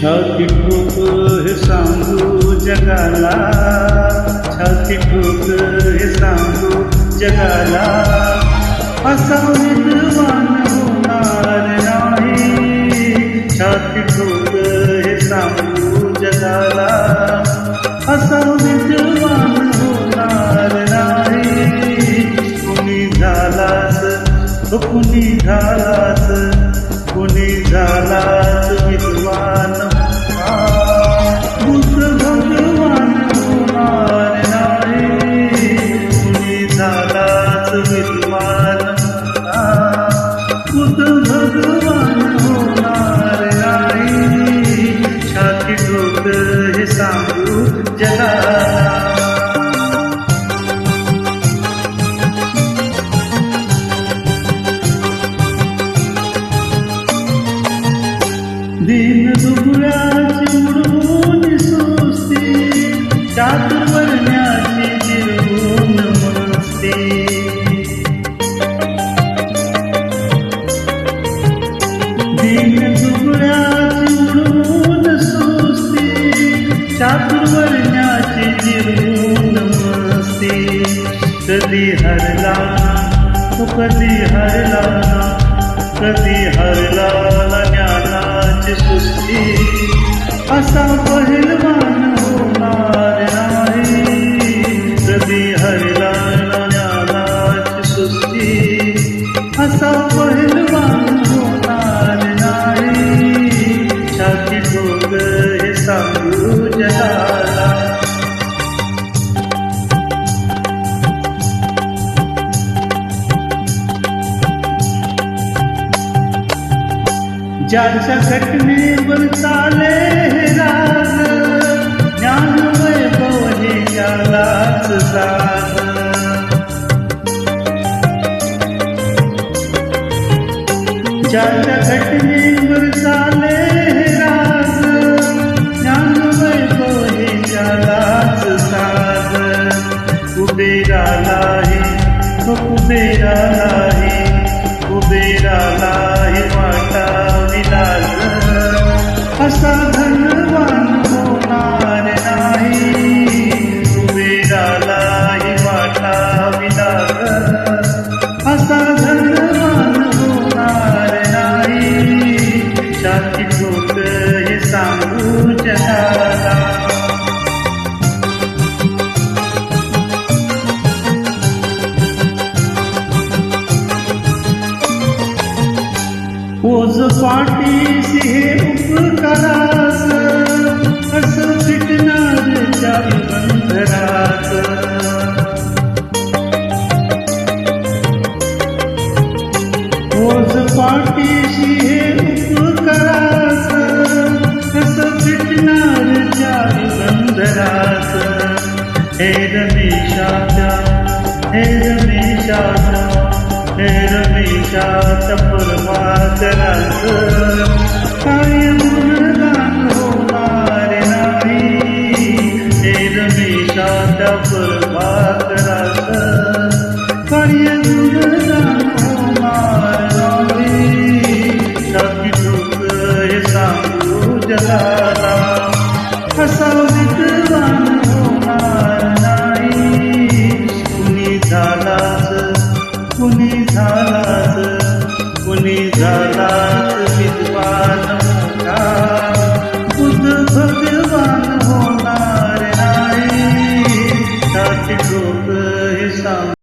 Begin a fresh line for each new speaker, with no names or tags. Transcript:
छाती ठोक हे सांगू जगाला, छाती ठोक हे सांगू जगाला, असा विद्वान होणार नाही. छाती ठोक हे सांगू जगाला, असा विद्वान होणार नाही. कुणी झालास, कुणी झालास, कुणी झालास विद्वान, बुद्ध भगवान होणार नाही. कुणी झालास विद्वान, बुद्ध भगवान होणार नाही. छाती ठोक हे सांगू जगाला. दीन दुबळ्याची उडवून सुस्ती, चातुर्वर्ण्याची जिरवून मस्ती. दीन दुबळ्याची उडवून सुस्ती, चातुर्वर्ण्याची जिरवून मस्ती. कधी हरला तो कधी हरला, कधी हरला ज्ञानाची सुस्ती, असा पहिलवान होणार नाही. कधी हरला ज्ञानाची सुस्ती, असा पहिलवान होणार नाही. छाती ठोक हे सांगू जगाला. ज्याच्या घटनेवर चाले हे राग, ज्ञान वैभव हे त्यालाच जाग. ज्याच्या घटनेवर चाले हे राग, ज्ञान वैभव हे त्यालाच जाग. कुबेरालाही कुबेरालाही कुबेरालाही वाटा विलास, असा धनवान होणार नाही. कुबेरालाही वाटा विलास, असा धनवान होणार नाही. छाती ठोक हे सांगू जगाला. ओझ पाठीसी हे उपकारास, असं फिटणार चारी बंधरात. ओझ पाठीसी हे उपकारास, असं फिटणार चारी बंधरात. हे रमेशाच्या, हे रमेशाच्या, हे रमेशाच्या परमात्म्याच काय गुणगान होणार नाही. हे रमेशाच्या परमात्म्याच काय गुणगान होणार नाही. छाती ठोक हे सांगू जगाला, असा विद्वान होणार नाही. कुणी झालास, कुणी झालास, कुणी झालास विद्वान मोठा.